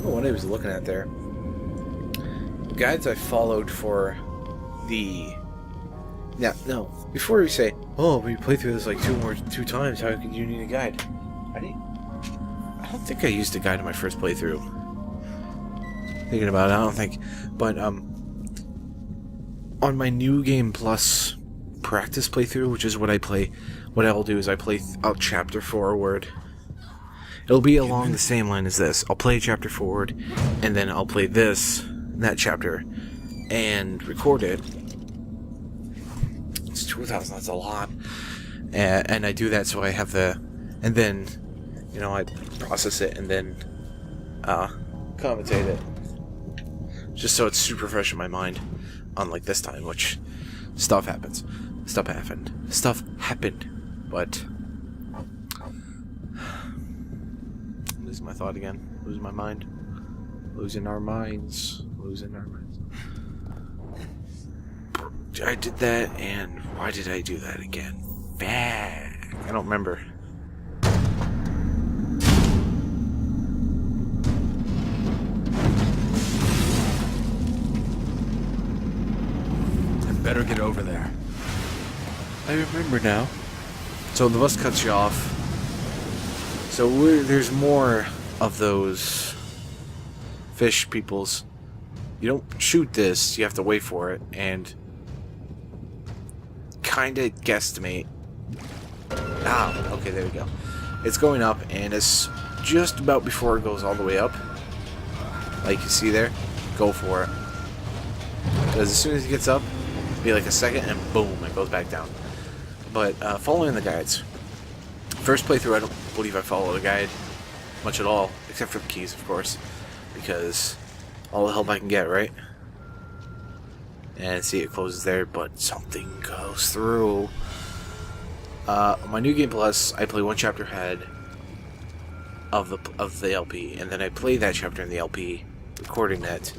know what I was looking at there. Guides I followed for the... Now, no. Before we say, oh, we played through this like two times, how could you need a guide? I don't think I used a guide in my first playthrough. Thinking about it, I don't think. But, on my New Game Plus practice playthrough, which is what I play, what I'll do is I play a chapter forward. It'll be along the same line as this. I'll play a chapter forward, and then I'll play that chapter, and record it. It's 2,000, that's a lot. And I do that so I have and then, you know, I process it and then commentate it. Just so it's super fresh in my mind. Unlike this time, which stuff happened. But I'm losing my thought again. Losing my mind. Losing our minds. I did that, and why did I do that again? Back. I don't remember. Better get over there. I remember now. So the bus cuts you off. So there's more of those fish peoples. You don't shoot this, you have to wait for it, and kinda guesstimate. Okay, there we go. It's going up, and it's just about before it goes all the way up. Like you see there, go for it. Because as soon as it gets up, be like a second, and boom, it goes back down. But following the guides. First playthrough, I don't believe I followed a guide much at all, except for the keys, of course, because all the help I can get, right? And see, it closes there, but something goes through. My New Game Plus, I play one chapter ahead of the LP, and then I play that chapter in the LP, recording that.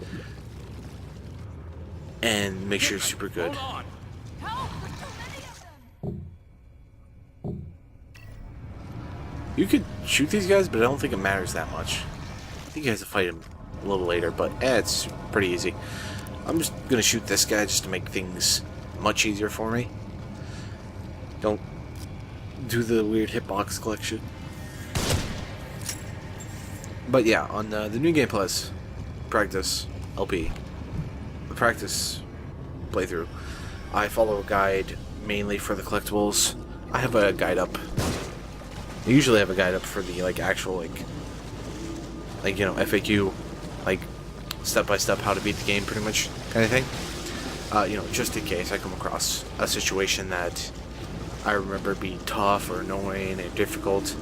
And make sure it's super good. You could shoot these guys, but I don't think it matters that much. I think you guys will fight him a little later, but it's pretty easy. I'm just gonna shoot this guy just to make things much easier for me. Don't do the weird hitbox collection. But yeah, on the New Game Plus practice LP. Practice playthrough, I follow a guide mainly for the collectibles. I have a guide up. I usually have a guide up for the actual you know, FAQ, like step by step how to beat the game, pretty much kind of thing. You know, just in case I come across a situation that I remember being tough or annoying and difficult,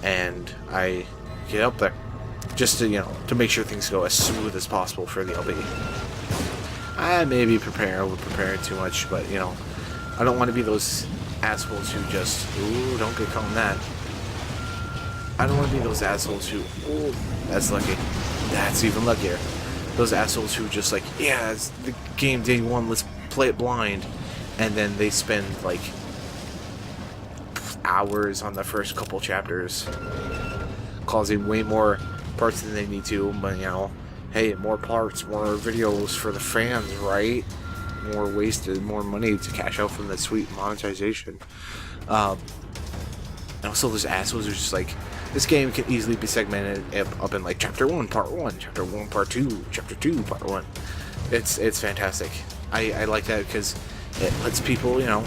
and I get up there just to, you know, to make sure things go as smooth as possible for the LP. I may be over-preparing too much, but, you know, I don't want to be those assholes who just, ooh, don't get caught on that. I don't want to be those assholes who, ooh, that's lucky. That's even luckier. Those assholes who just like, yeah, it's the game day one, let's play it blind. And then they spend, like, hours on the first couple chapters, causing way more parts than they need to, but, you know, hey, more parts, more videos for the fans, right? More wasted, more money to cash out from that sweet monetization. And also those assholes are just like, this game can easily be segmented up in like Chapter 1, Part 1, Chapter 1, Part 2, Chapter 2, Part 1. It's fantastic. I like that because it lets people, you know,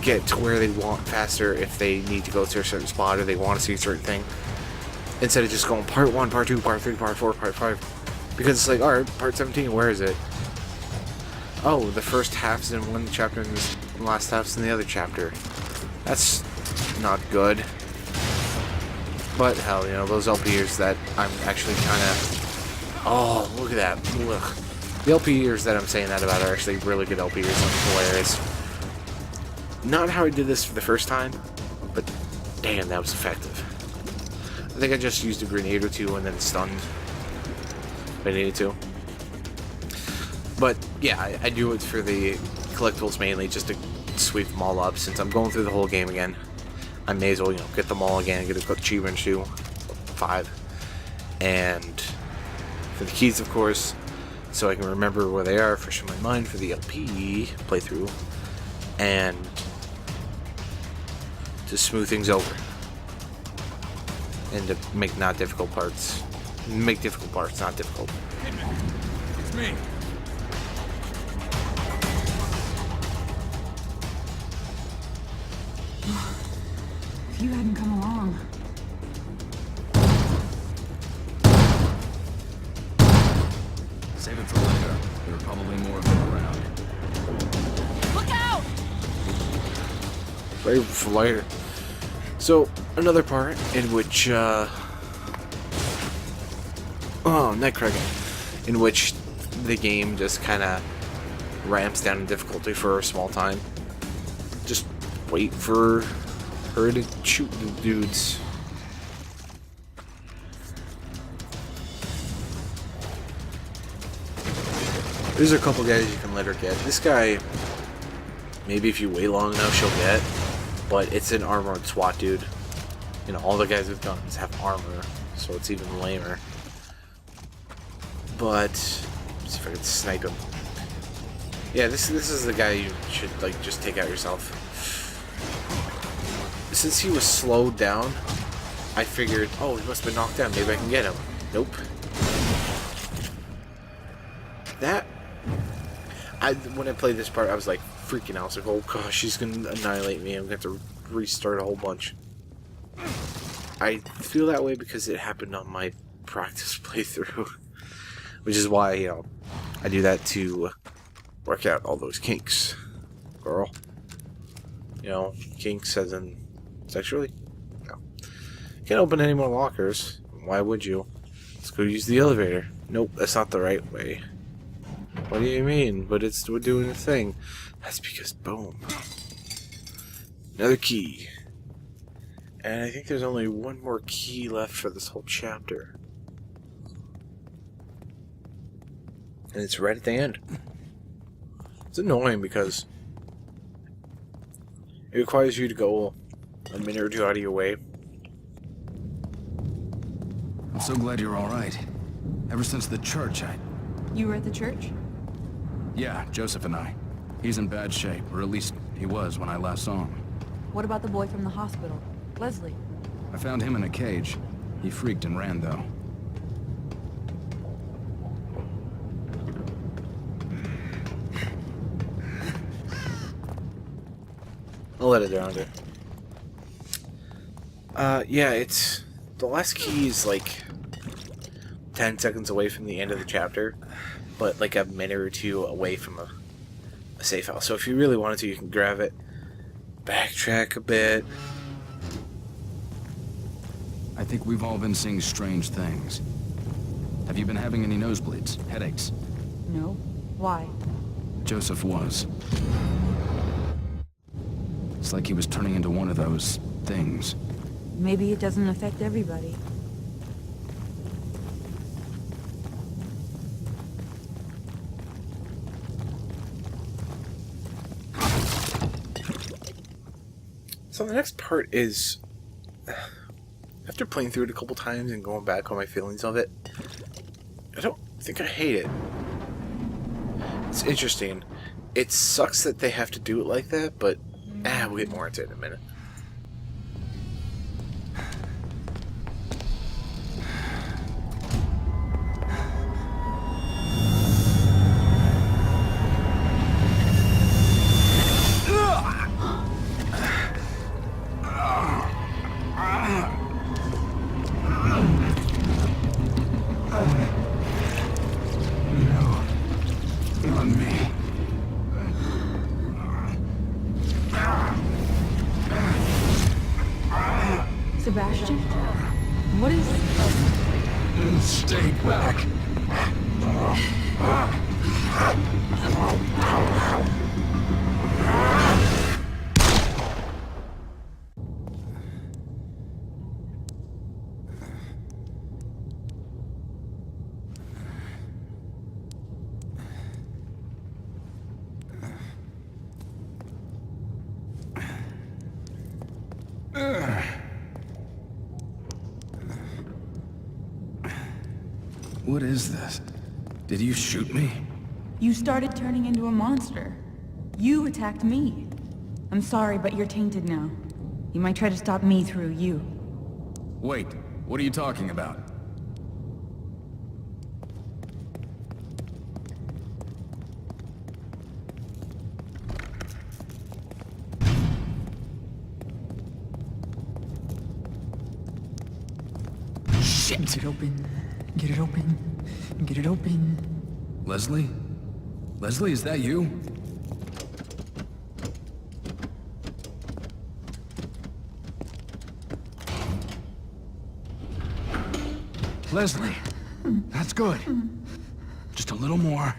get to where they want faster if they need to go to a certain spot or they want to see a certain thing. Instead of just going Part 1, Part 2, Part 3, Part 4, Part 5. Because it's like, alright, Part 17, where is it? Oh, the first half's in one chapter and the last half's in the other chapter. That's not good. But hell, you know, those LPers that I'm actually kind of... Oh, look at that. Ugh. The LPers that I'm saying that about are actually really good LPers. I'm hilarious. Not how I did this for the first time, but damn, that was effective. I think I just used a grenade or two and then stunned if I needed to. But yeah, I do it for the collectibles mainly, just to sweep them all up. Since I'm going through the whole game again, I may as well, you know, get them all again and get a achievement too. 5. and for the keys, of course, so I can remember where they are, fresh in my mind for the LP playthrough, and to smooth things over, and to make difficult parts not difficult. Hey man, it's me. If you hadn't come along. Save it for later. There are probably more of them around. Look out! Right for later. So, another part in which, Nightcrawler, in which the game just kind of ramps down in difficulty for a small time. Just wait for her to shoot the dudes. There's a couple guys you can let her get. This guy, maybe if you wait long enough, she'll get. But it's an armored SWAT dude. You know, all the guys with guns have armor, so it's even lamer. But let's see if I can snipe him. Yeah, this is the guy you should like just take out yourself. Since he was slowed down, I figured, oh, he must have been knocked down. Maybe I can get him. Nope. When I played this part, I was like freaking out. I was like, oh gosh, she's gonna annihilate me. I'm gonna have to restart a whole bunch. I feel that way because it happened on my practice playthrough, which is why, you know, I do that to work out all those kinks, girl. You know, kinks as in sexually? No. Can't open any more lockers. Why would you? Let's go use the elevator. Nope, that's not the right way. What do you mean? But we're doing a thing. That's because, boom. Another key. And I think there's only one more key left for this whole chapter. And it's right at the end. It's annoying because it requires you to go a minute or two out of your way. I'm so glad you're alright. Ever since the church, You were at the church? Yeah, Joseph and I. He's in bad shape, or at least he was when I last saw him. What about the boy from the hospital? Leslie? I found him in a cage. He freaked and ran, though. I'll let it around it. Yeah, it's... The last key is like 10 seconds away from the end of the chapter, but like a minute or two away from a safe house. So if you really wanted to, you can grab it, backtrack a bit. I think we've all been seeing strange things. Have you been having any nosebleeds, headaches? No. Why? Joseph was. It's like he was turning into one of those things. Maybe it doesn't affect everybody. So the next part is, after playing through it a couple times and going back on my feelings of it, I don't think I hate it. It's interesting. It sucks that they have to do it like that, but we'll get more into it in a minute. On me. Sebastian? What is... Stay back. What is this? Did you shoot me? You started turning into a monster. You attacked me. I'm sorry, but you're tainted now. You might try to stop me through you. Wait, what are you talking about? Shit! Get it open. Get it open. Get it open. Leslie? Leslie, is that you? Leslie, that's good. Just a little more.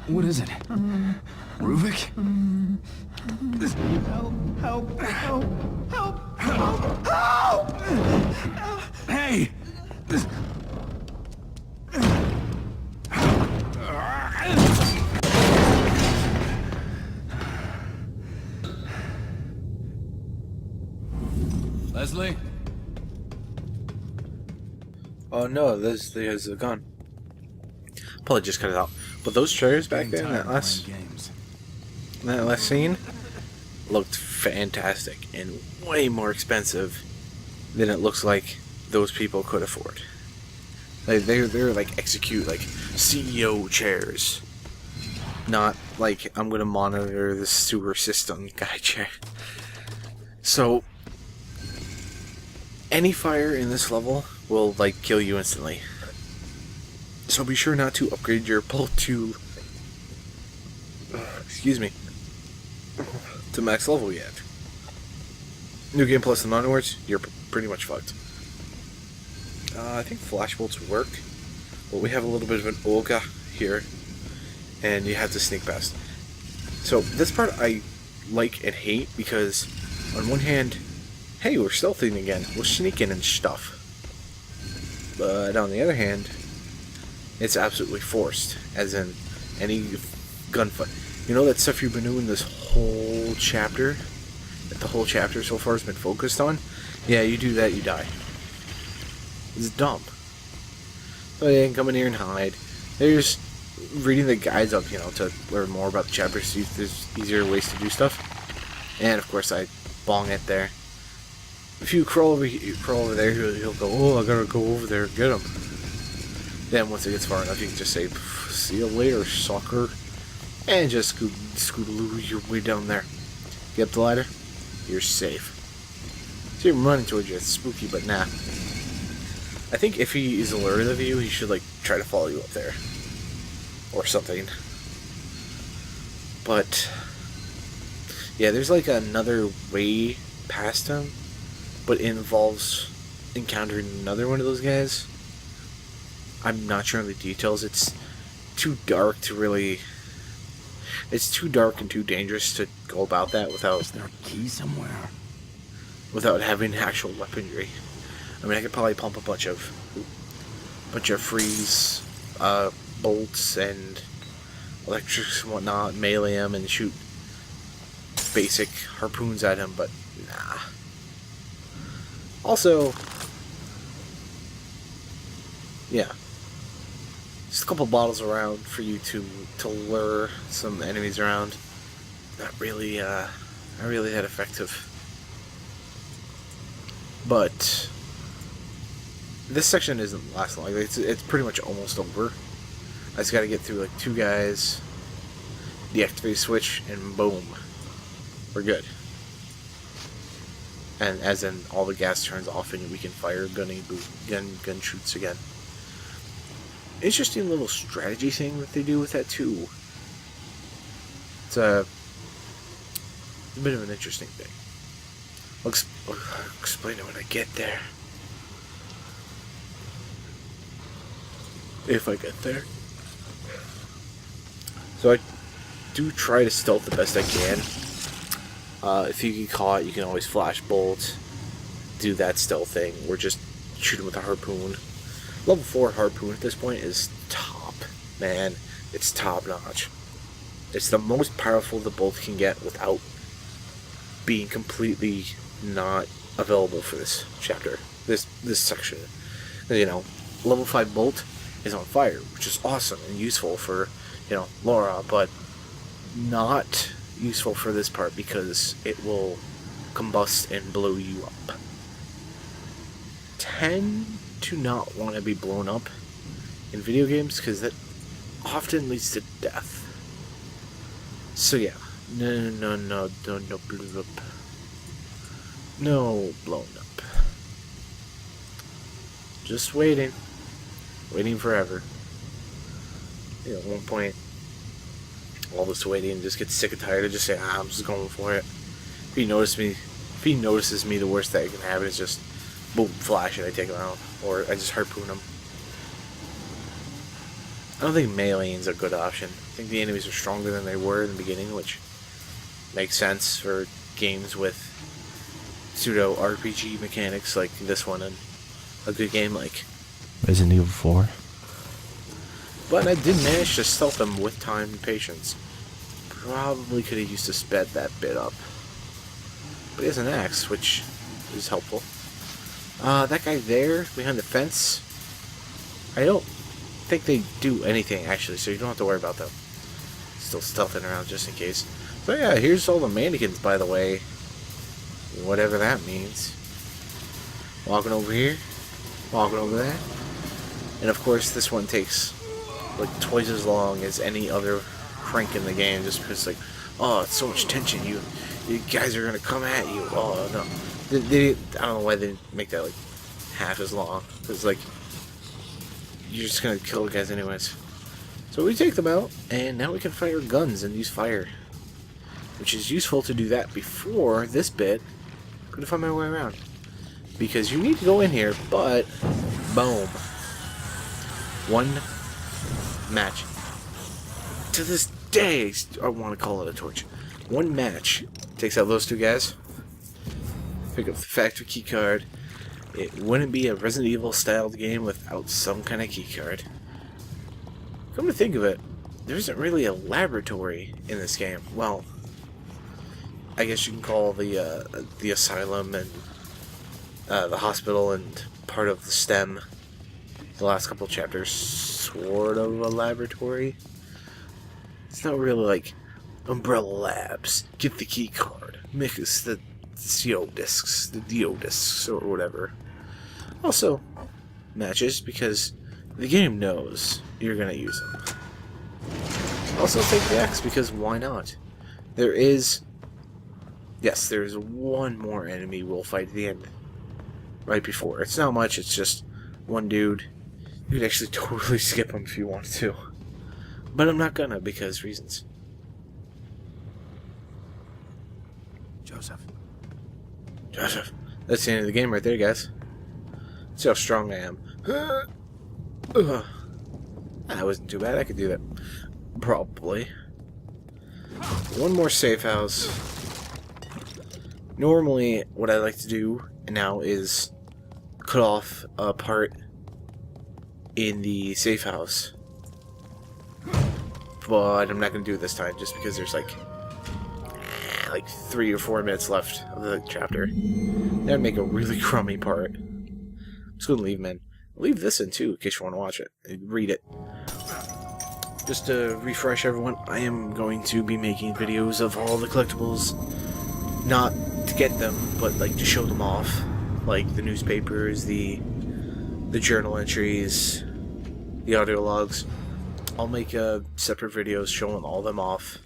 What is it? Ruvik? Help! Help! Help! Help! Help! Hey! Leslie? Oh no, Leslie has a gun. Probably just cut it out. But those chairs back there in that last scene looked fantastic and way more expensive than it looks like those people could afford. Like they're like execute like CEO chairs, not like I'm gonna monitor the sewer system guy chair. So any fire in this level will like kill you instantly. So be sure not to upgrade your bolt to excuse me, to max level yet. New Game Plus and onwards, you're pretty much fucked. I think flash bolts work, but we have a little bit of an Olga here, and you have to sneak past. So this part I like and hate because, on one hand, hey, we're stealthing again, we're sneaking and stuff. But on the other hand, it's absolutely forced, as in any gunfight. You know that stuff you've been doing this whole chapter? That the whole chapter so far has been focused on? Yeah, you do that, you die. It's dumb. So they can come in here and hide. They're just reading the guides up, you know, to learn more about the chapter, see if there's easier ways to do stuff. And of course I bong it there. If you crawl over there, he'll go, oh, I gotta go over there and get him. Then once it gets far enough, you can just say, see you later, sucker. And just scoot your way down there. Get up the ladder, you're safe. See him running towards you, it's spooky, but nah. I think if he is alerted of you, he should like try to follow you up there. Or something. But yeah, there's like another way past him, but it involves encountering another one of those guys. I'm not sure on the details. It's too dark to really... It's too dark and too dangerous to go about that without... Is there a key somewhere? Without having actual weaponry. I mean, I could probably pump a bunch of freeze bolts and electrics and whatnot, melee him and shoot basic harpoons at him, but nah. Also, yeah, just a couple bottles around for you to lure some enemies around. Not really that effective. But this section isn't last long. It's pretty much almost over. I just gotta get through like 2 guys, deactivate switch, and boom, we're good. And as in all the gas turns off and we can fire gun shoots again. Interesting little strategy thing that they do with that too. It's a bit of an interesting thing. I'll explain it when I get there. If I get there. So I do try to stealth the best I can. If you get caught, you can always flash bolt, do that stealth thing, or just shoot him with a harpoon. Level 4 harpoon at this point is top, man. It's top notch. It's the most powerful the bolt can get without being completely not available for this chapter, this section. You know, level 5 bolt is on fire, which is awesome and useful for, you know, Laura, but not useful for this part because it will combust and blow you up. Tend to not want to be blown up in video games because that often leads to death. So yeah, no, blow up. No blown up. Just waiting forever. You know, at one point, all this waiting just gets sick and tired of just saying, I'm just going for it. If he notices me, the worst that can happen is just boom, flash, and I take him out, or I just harpoon him. I don't think meleeing's a good option. I think the enemies are stronger than they were in the beginning, which makes sense for games with pseudo RPG mechanics like this one, and a good game like Resident Evil 4. But I did manage to stealth him with time and patience. Probably could have used to sped that bit up. But he has an axe, which is helpful. That guy there, behind the fence, I don't think they do anything, actually, so you don't have to worry about them. Still stealthing around just in case. So yeah, here's all the mannequins, by the way. Whatever that means. Walking over here, walking over there. And of course, this one takes like twice as long as any other crank in the game, just because like, oh, it's so much tension. You guys are gonna come at you. Oh no, I don't know why they didn't make that like half as long. Because like, you're just gonna kill the guys anyways. So we take them out, and now we can fire guns and use fire, which is useful to do that before this bit. Couldn't find my way around because you need to go in here, but boom, one match. To this day, I want to call it a torch. One match takes out those two guys. Pick up the factory key card. It wouldn't be a Resident Evil styled game without some kind of key card. Come to think of it, there isn't really a laboratory in this game. Well, I guess you can call the asylum and the hospital and part of the STEM, the last couple chapters, sort of a laboratory. It's not really like Umbrella Labs, get the key card, mix the CO discs, the DO discs, or whatever. Also, matches, because the game knows you're gonna use them. Also take the axe, because why not? There's one more enemy we'll fight at the end. Right before. It's not much, it's just one dude. You could actually totally skip him if you wanted to. But I'm not gonna, because reasons. Joseph. That's the end of the game right there, guys. See how strong I am. That wasn't too bad, I could do that. Probably. One more safe house. Normally, what I like to do now is cut off a part in the safe house. But I'm not going to do it this time, just because there's like 3 or 4 minutes left of the chapter. That would make a really crummy part. I'm just going to leave them in. I'll leave this in too, in case you want to watch it and read it. Just to refresh everyone, I am going to be making videos of all the collectibles. Not to get them, but like to show them off. Like the newspapers, the journal entries, the audio logs. I'll make separate videos showing all them off.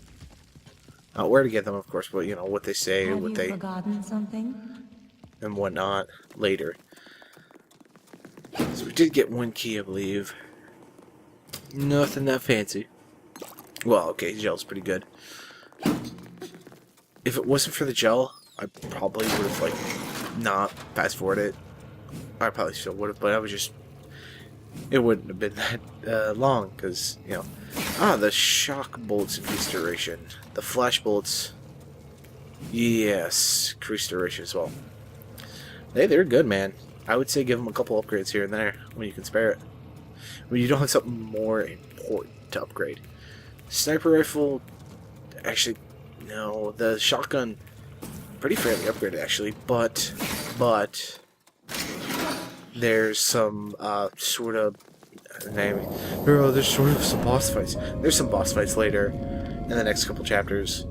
Not where to get them, of course, but you know what they say, Have what you they forgotten something? and whatnot later. So we did get one key, I believe. Nothing that fancy. Well, okay, gel's pretty good. If it wasn't for the gel, I probably would have like not fast forwarded it. I probably still would have, but I was just. It wouldn't have been that long, because, you know. The shock bolts increase duration. The flash bolts. Yes, increase duration as well. They're good, man. I would say give them a couple upgrades here and there when you can spare it. When you don't have something more important to upgrade. Sniper rifle. Actually, no. The shotgun pretty fairly upgraded actually, but there's some sort of there's sort of some boss fights. There's some boss fights later in the next couple chapters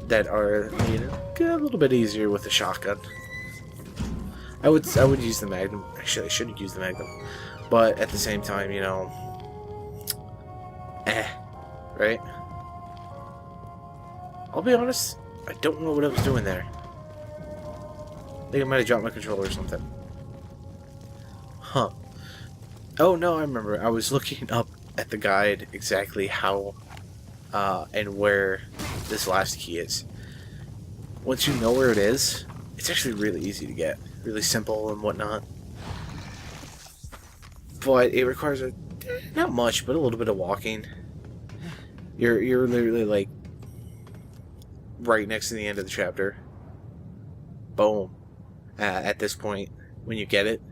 that are, you know, a little bit easier with the shotgun. I would use the Magnum. Actually, I shouldn't use the Magnum, but at the same time, you know, right? I'll be honest, I don't know what I was doing there. I think I might have dropped my controller or something. Huh. Oh no, I remember. I was looking up at the guide exactly how and where this last key is. Once you know where it is, it's actually really easy to get. Really simple and whatnot. But it requires not much, but a little bit of walking. You're literally like right next to the end of the chapter. Boom. At this point, when you get it.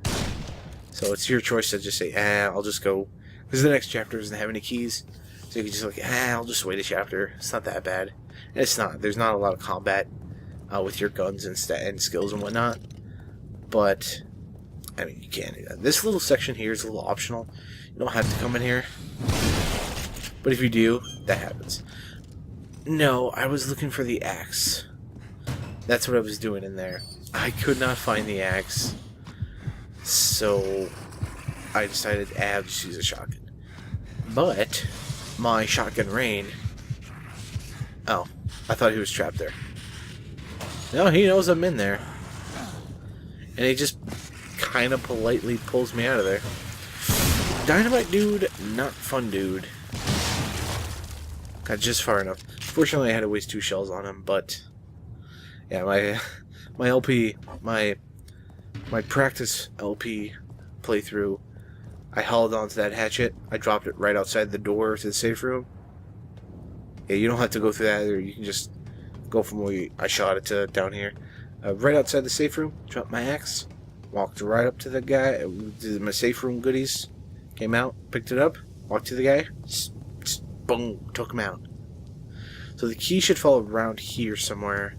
So it's your choice to just say, I'll just go. Because the next chapter doesn't have any keys. So you can just like, I'll just wait a chapter. It's not that bad. And it's not. There's not a lot of combat with your guns and skills and whatnot. But, I mean, you can do that. This little section here is a little optional. You don't have to come in here. But if you do, that happens. No, I was looking for the axe. That's what I was doing in there. I could not find the axe. So, I decided I'll just use a shotgun. But, my shotgun rain... Oh, I thought he was trapped there. No, he knows I'm in there. And he just kind of politely pulls me out of there. Dynamite dude, not fun dude. Got just far enough. Fortunately, I had to waste 2 shells on him, but... Yeah, my LP, my practice LP playthrough, I held onto that hatchet. I dropped it right outside the door to the safe room. Yeah, you don't have to go through that, or you can just go from where I shot it to down here. Right outside the safe room, dropped my axe, walked right up to the guy, did my safe room goodies, came out, picked it up, walked to the guy, boom, took him out. So the key should fall around here somewhere.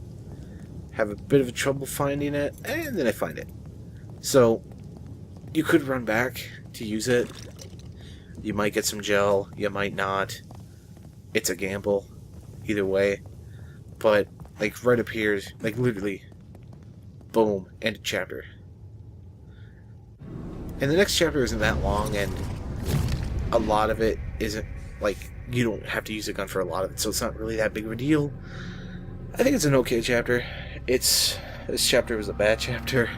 Have a bit of trouble finding it, and then I find it. So, you could run back to use it. You might get some gel, you might not. It's a gamble, either way. But, like, right up here, like, literally, boom, end of chapter. And the next chapter isn't that long, and a lot of it isn't, like, you don't have to use a gun for a lot of it, so it's not really that big of a deal. I think it's an okay chapter. This chapter was a bad chapter.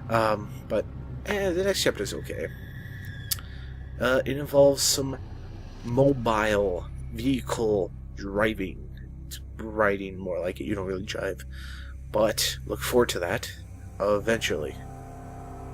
But the next chapter is okay. It involves some mobile vehicle driving. It's riding more like it. You don't really drive. But look forward to that eventually.